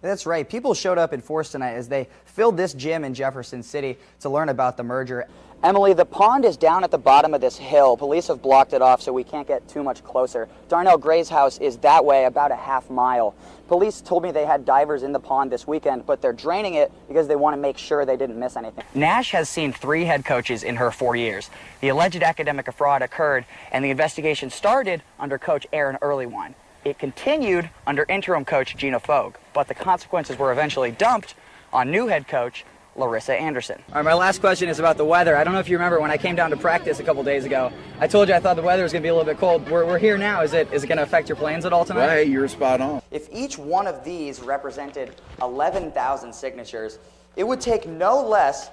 That's right. People showed up in force tonight as they filled this gym in Jefferson City to learn about the merger. Emily, the pond is down at the bottom of this hill. Police have blocked it off so we can't get too much closer. Darnell Gray's house is that way, about a half mile. Police told me they had divers in the pond this weekend, but they're draining it because they want to make sure they didn't miss anything. Nash has seen 3 head coaches in her 4 years. The alleged academic fraud occurred, and the investigation started under Coach Aaron Earlywine. It continued under interim coach Gina Fogg, but the consequences were eventually dumped on new head coach Larissa Anderson. All right, my last question is about the weather. I don't know if you remember when I came down to practice a couple days ago, I told you I thought the weather was going to be a little bit cold. We're here now. Is it going to affect your plans at all tonight? Right, you're spot on. If each one of these represented 11,000 signatures, it would take no less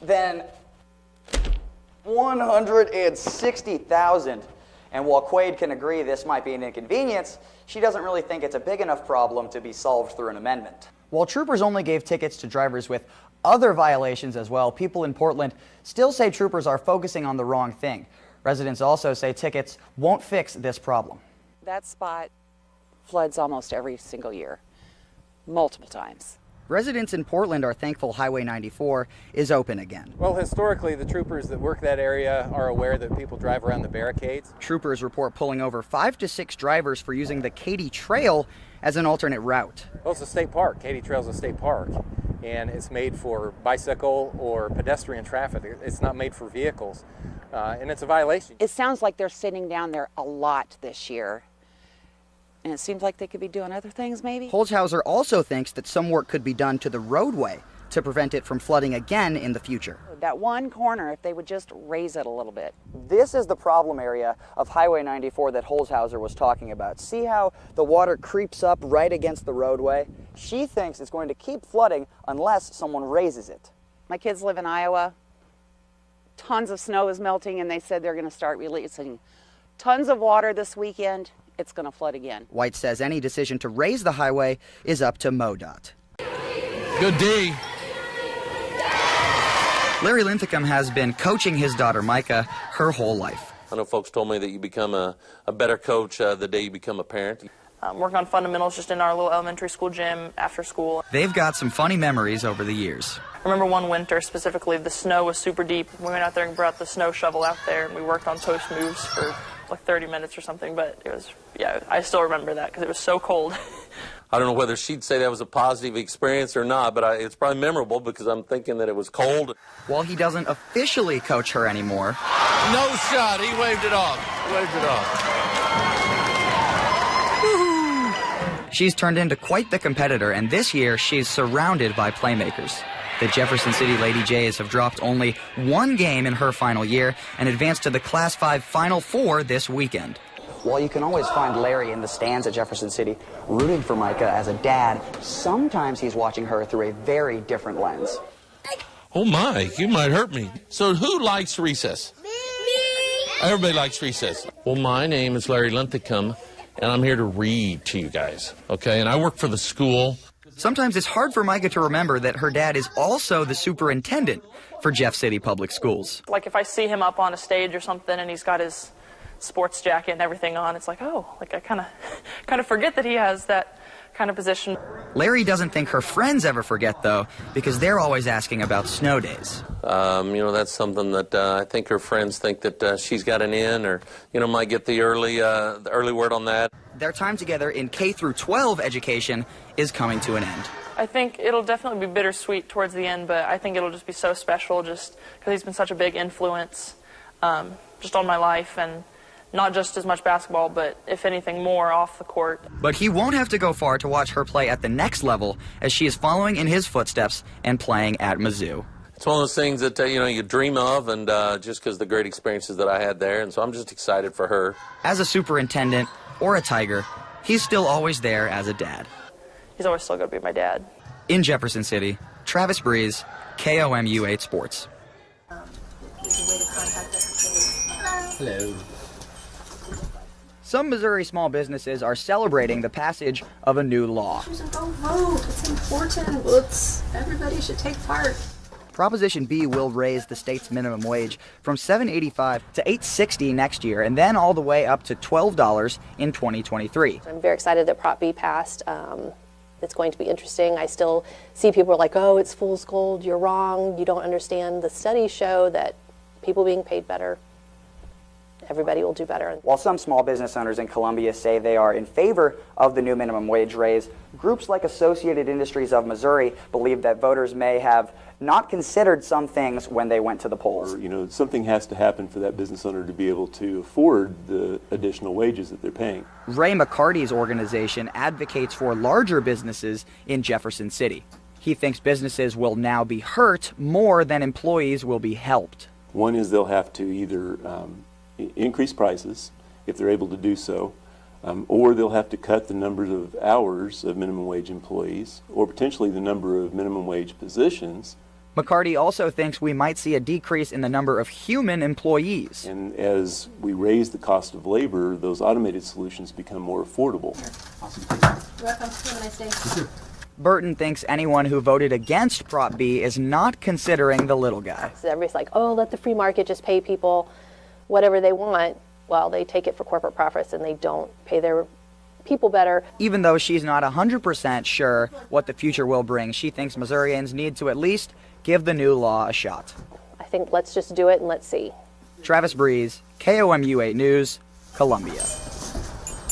than 160,000. And while Quaid can agree this might be an inconvenience, she doesn't really think it's a big enough problem to be solved through an amendment. While troopers only gave tickets to drivers with other violations as well, people in Portland still say troopers are focusing on the wrong thing. Residents also say tickets won't fix this problem. That spot floods almost every single year, multiple times. Residents in Portland are thankful Highway 94 is open again. Well, historically, the troopers that work that area are aware that people drive around the barricades. Troopers report pulling over 5 to 6 drivers for using the Katy Trail as an alternate route. Well, it's a state park. Katy Trail's a state park, and it's made for bicycle or pedestrian traffic. It's not made for vehicles, and it's a violation. It sounds like they're sitting down there a lot this year. And it seems like they could be doing other things, maybe? Holzhauser also thinks that some work could be done to the roadway to prevent it from flooding again in the future. That one corner, if they would just raise it a little bit. This is the problem area of Highway 94 that Holzhauser was talking about. See how the water creeps up right against the roadway? She thinks it's going to keep flooding unless someone raises it. My kids live in Iowa. Tons of snow is melting, and they said they're going to start releasing tons of water this weekend. It's going to flood again. White says any decision to raise the highway is up to MoDOT. Good D. Larry Linthicum has been coaching his daughter Micah her whole life. I know folks told me that you become a better coach the day you become a parent. Working on fundamentals just in our little elementary school gym after school. They've got some funny memories over the years. I remember one winter specifically, the snow was super deep. We went out there and brought the snow shovel out there, and we worked on post moves for like 30 minutes or something, but it was, yeah, I still remember that because it was so cold. I don't know whether she'd say that was a positive experience or not, but it's probably memorable because I'm thinking that it was cold. While he doesn't officially coach her anymore. No shot. He waved it off. Waved it off. She's turned into quite the competitor, and this year she's surrounded by playmakers. The Jefferson City Lady Jays have dropped only 1 game in her final year and advanced to the Class 5 Final Four this weekend. While you can always find Larry in the stands at Jefferson City rooting for Micah as a dad, sometimes he's watching her through a very different lens. Oh, my. You might hurt me. So who likes recess? Me. Everybody likes recess. Well, my name is Larry Linthicum, and I'm here to read to you guys, okay? And I work for the school. Sometimes it's hard for Micah to remember that her dad is also the superintendent for Jeff City Public Schools. Like if I see him up on a stage or something and he's got his sports jacket and everything on, it's like, oh, like I kind of forget that he has that kind of position. Larry doesn't think her friends ever forget, though, because they're always asking about snow days. You know, that's something that I think her friends think that she's got an in, or, you know, might get the early word on that. Their time together in K through 12 education is coming to an end. I think it'll definitely be bittersweet towards the end, but I think it'll just be so special just because he's been such a big influence just on my life, and not just as much basketball, but if anything more off the court. But he won't have to go far to watch her play at the next level as she is following in his footsteps and playing at Mizzou. It's one of those things that, you know, you dream of, and just because of the great experiences that I had there, and so I'm just excited for her. As a superintendent or a Tiger, he's still always there as a dad. He's always still going to be my dad. In Jefferson City, Travis Breese, KOMU 8 Sports. Hello. Some Missouri small businesses are celebrating the passage of a new law. Go vote. It's important. Everybody should take part. Proposition B will raise the state's minimum wage from $7.85 to $8.60 next year, and then all the way up to $12 in 2023. I'm very excited that Prop B passed. It's going to be interesting. I still see people like, oh, it's fool's gold, you're wrong, you don't understand. The studies show that people being paid better, everybody will do better. While some small business owners in Columbia say they are in favor of the new minimum wage raise, groups like Associated Industries of Missouri believe that voters may have not considered some things when they went to the polls. You know, something has to happen for that business owner to be able to afford the additional wages that they're paying. Ray McCarty's organization advocates for larger businesses in Jefferson City. He thinks businesses will now be hurt more than employees will be helped. One is they'll have to either increase prices if they're able to do so, or they'll have to cut the numbers of hours of minimum wage employees, or potentially the number of minimum wage positions. McCarty also thinks we might see a decrease in the number of human employees. And as we raise the cost of labor, those automated solutions become more affordable. You're welcome. Have a nice day. Burton thinks anyone who voted against Prop B is not considering the little guy. So everybody's like, oh, let the free market just pay people whatever they want. Well, they take it for corporate profits and they don't pay their people better. Even though she's not 100% sure what the future will bring, she thinks Missourians need to at least give the new law a shot. I think let's just do it and let's see. Travis Breese, KOMU 8 News, Columbia.